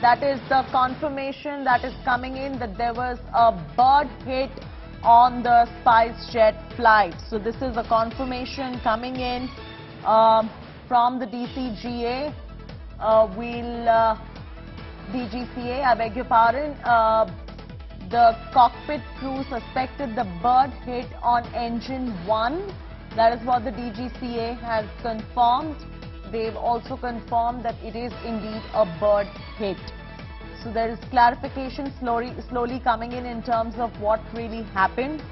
That is the confirmation that is coming in that there was a bird hit on the SpiceJet flight. So this is a confirmation coming in from the DGCA. DGCA, I beg your pardon. The cockpit crew suspected the bird hit on engine 1. That is what the DGCA has confirmed. They've also confirmed that it is indeed a bird hit. So there is clarification slowly coming in terms of what really happened.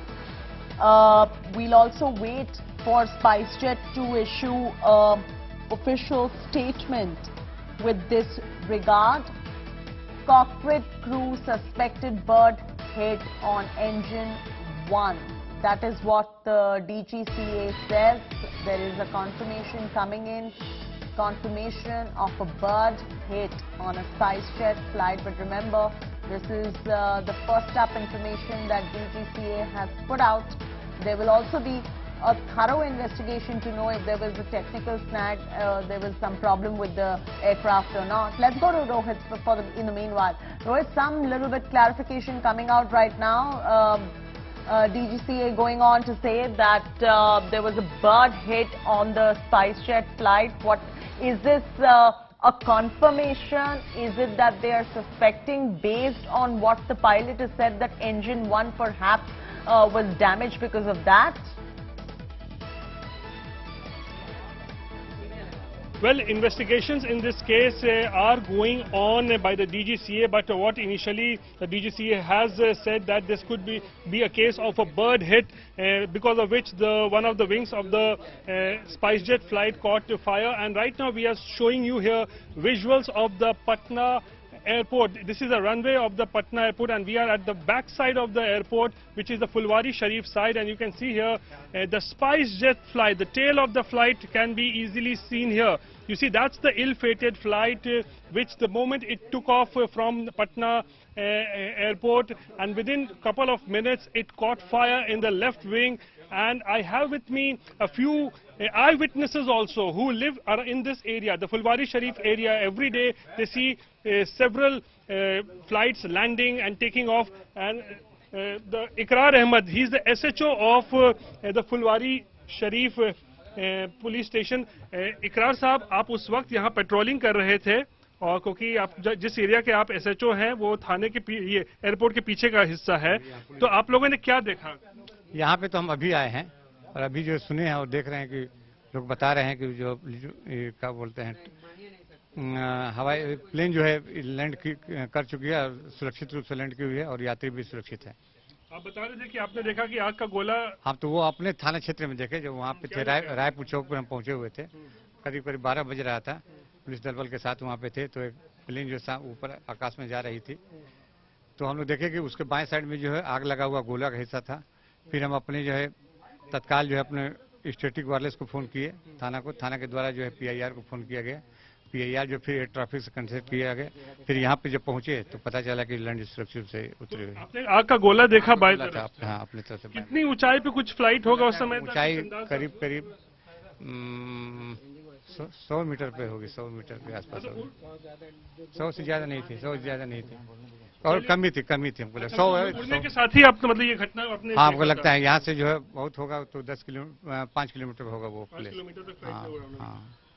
We'll also wait for SpiceJet to issue an official statement with this regard. Cockpit crew suspected bird hit on engine 1. That is what the DGCA says. There is a confirmation coming in. Confirmation of a bird hit on a SpiceJet flight. But remember, this is the first up information that DGCA has put out. There will also be a thorough investigation to know if there was a technical snag, there was some problem with the aircraft or not. Let's go to Rohit in the meanwhile. Rohit, some little bit clarification coming out right now. DGCA going on to say that there was a bird hit on the SpiceJet flight. What is this? A confirmation? Is it that they are suspecting, based on what the pilot has said, that engine 1 perhaps was damaged because of that? Well, investigations in this case are going on by the DGCA, but what initially the DGCA has said that this could be a case of a bird hit, because of which one of the wings of the SpiceJet flight caught fire. And right now we are showing you here visuals of the Patna airport. This is a runway of the Patna airport, and we are at the back side of the airport, which is the Fulwari Sharif side. And you can see here the SpiceJet flight. The tail of the flight can be easily seen here. You see, that's the ill-fated flight which the moment it took off from Patna airport, and within a couple of minutes it caught fire in the left wing. And I have with me a few eyewitnesses also who live in this area, the Fulwari Sharif area. Every day they see several flights landing and taking off. And the Ikrar Ahmed, he's the SHO of the Fulwari Sharif police station. इकरार साहब, आप उस वक्त यहाँ patrolling कर रहे थे, और क्योंकि आप जिस एरिया के आप एसएचओ हैं वो थाने के ये एयरपोर्ट के पीछे का हिस्सा है, तो आप लोगों ने क्या देखा? यहाँ पे तो हम अभी आए हैं और अभी जो सुने हैं और देख रहे हैं कि लोग बता रहे हैं कि जो क्या बोलते हैं, हवाई प्लेन जो है लैंड कर चुकी है, सुरक्षित रूप से लैंड की हुई है और यात्री भी सुरक्षित है. आप बता रहे थे कि आपने देखा कि आग का गोला. हम तो वो अपने थाना क्षेत्र में देखे, जो वहाँ पे थे, रायपुर चौक पे हम पहुंचे हुए थे. करीब 12 बज रहा था. पुलिस दल बल के साथ वहाँ पे थे, तो एक प्लेन जो ऊपर आकाश में जा रही थी, तो हम लोग देखे कि उसके बाएं साइड में जो है आग लगा हुआ गोला का हिस्सा था. फिर हम अपने जो है तत्काल जो है अपने स्टैटिक वायरलेस को फोन किए थाना के द्वारा जो है PIR को फोन किया गया. PIR जो फिर ट्रैफिक से कंसल्ट किया गया. फिर यहाँ पे जब पहुंचे तो पता चला कि लैंड सुरक्षित से उतरे हुए. आपने आग का गोला देखा बाय तरफ? हाँ, अपने तरफ से. कितनी ऊंचाई पे कुछ फ्लाइट होगा उस समय? ऊंचाई करीब 100 मीटर पे होगी, 100 मीटर के आसपास होगी. 100 से ज्यादा नहीं थी, 100 से ज्यादा नहीं थी, और कमी थी हमको लगता है. 100 उड़ने के साथ ही आप मतलब ये घटना अपने? हाँ, हमको लगता है यहाँ से जो है बहुत होगा तो 5 किलोमीटर होगा वो प्लेस.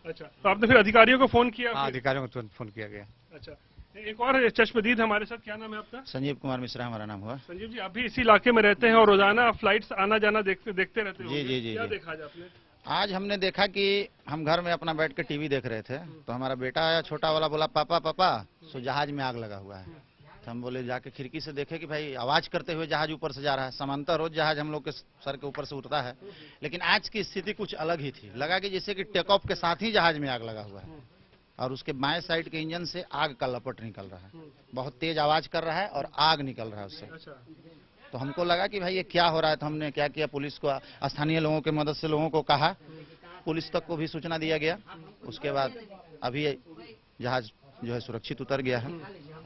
अच्छा, तो आपने फिर अधिकारियों को फोन किया? हाँ, अधिकारियों को तुरंत फोन किया गया. अच्छा, एक और चश्मदीद हमारे साथ, क्या नाम है आपका? संजीव कुमार मिश्रा हमारा नाम हुआ. संजीव जी, आप भी इसी इलाके में रहते हैं और रोजाना फ्लाइट्स आना जाना देखते रहते हो? जी. क्या देखा आज आपने? आज हमने देखा कि हम घर में अपना बैठ के टीवी देख रहे थे, तो हमारा बेटा आया छोटा वाला, बोला पापा सो जहाज में आग लगा हुआ है. तो हम बोले जाके खिड़की से देखे कि भाई आवाज करते हुए जहाज ऊपर से जा रहा है. समांतर रोज जहाज हम लोग के सर के ऊपर से उठता है, लेकिन आज की स्थिति कुछ अलग ही थी. लगा कि जैसे कि टेक ऑफ के साथ ही जहाज में आग लगा हुआ है, और उसके बाएं साइड के इंजन से आग का लपट निकल रहा है. बहुत तेज आवाज कर रहा है और आग निकल रहा है उससे. तो हमको लगा कि भाई ये क्या हो रहा है. तो हमने क्या किया, पुलिस को, स्थानीय लोगों की मदद से लोगों को कहा, पुलिस तक को भी सूचना दिया गया. उसके बाद अभी जहाज जो है सुरक्षित उतर गया है.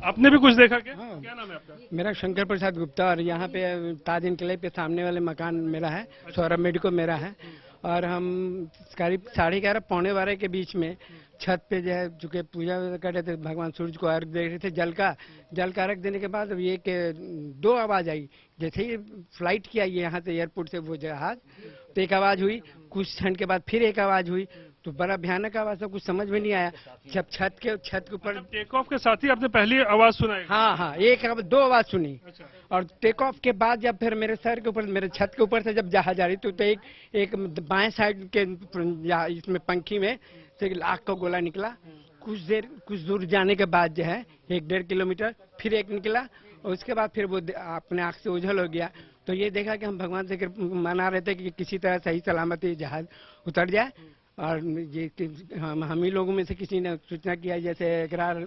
आपने भी कुछ देखा क्या? हाँ। क्या नाम है आपका? मेरा शंकर प्रसाद गुप्ता, और यहाँ पे ताज इनकलाब के सामने वाले मकान मेरा है, सौरभ मेडिको मेरा है. और हम करीब 11:30 पौने 12 के बीच में छत पे जो है चूंकि पूजा कर रहे थे, भगवान सूरज को अर्घ दे रहे थे जल का अर्घ देने के बाद ये कि 2 आवाज आई। जैसे ही फ्लाइट किया ये यहाँ से एयरपोर्ट से वो जहाज, तो एक आवाज हुई, कुछ क्षण के बाद फिर एक आवाज हुई, तो बड़ा भयानक आवाज था, कुछ समझ में नहीं आया। जब छत के ऊपर टेक ऑफ के साथ ही आपने पहली आवाज सुनाई? हाँ, एक आवाज, 2 आवाज सुनी। और टेक ऑफ के बाद जब फिर मेरे सर के ऊपर, मेरे छत के ऊपर से जब जहाज आ रही तो एक बाएं साइड के इसमें पंखी में से आग का गोला निकला। कुछ दूर जाने के बाद जो है 1-1.5 किलोमीटर फिर एक निकला, और उसके बाद फिर वो अपने आँख से ओझल हो गया। तो ये देखा कि हम भगवान से मना रहे थे कि किसी तरह सही सलामती जहाज उतर जाए। और ये हम ही लोगों में से किसी ने सूचना किया, जैसे इकरार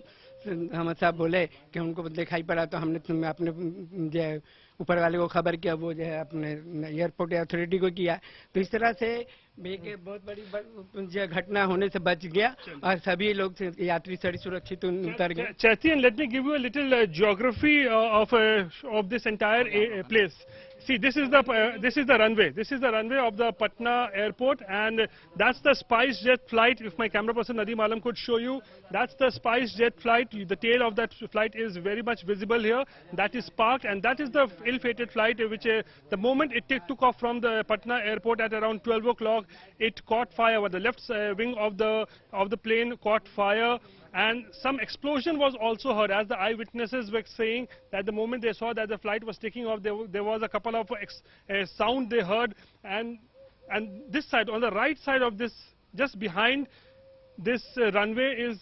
अहमद साहब बोले कि उनको दिखाई पड़ा, तो हमने अपने जो ऊपर वाले को खबर किया, वो जो है अपने एयरपोर्ट अथॉरिटी को किया। तो इस तरह से एक बहुत बड़ी घटना होने से बच गया और सभी लोग यात्री सड़ी सुरक्षित उतर गए। Chaiti, and let me give you a little geography of this entire place. See, this is the runway. This is the runway of the Patna airport, and that's the SpiceJet flight. If my camera person Nadeem Alam could show you, that's the SpiceJet flight. The tail of that flight is very much visible here. That is parked, and that is the ill-fated flight which the moment it took off from the Patna airport at around 12 o'clock, it caught fire. The left wing of the plane caught fire. And some explosion was also heard, as the eyewitnesses were saying that the moment they saw that the flight was taking off, there was a couple of sound they heard. And this side, on the right side of this, just behind this runway, is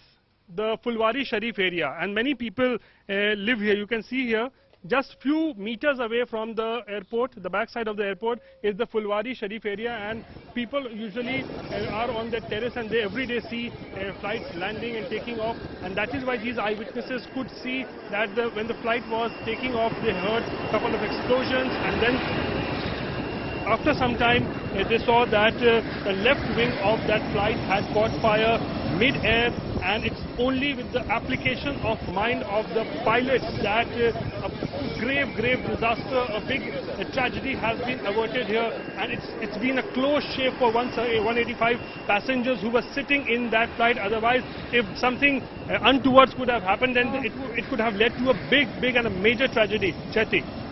the Fulwari Sharif area, and many people live here. You can see here, just few meters away from the airport, the back side of the airport, is the Fulwari Sharif area, and people usually are on the terrace, and they every day see flights landing and taking off. And that is why these eyewitnesses could see that when the flight was taking off, they heard a couple of explosions, and then after some time they saw that the left wing of that flight had caught fire mid-air, and it's only with the application of mind of the pilots that a grave disaster, a big tragedy has been averted here. And it's been a close shave for 185 passengers who were sitting in that flight. Otherwise, if something untoward could have happened, then it could have led to a big and a major tragedy. Chaiti.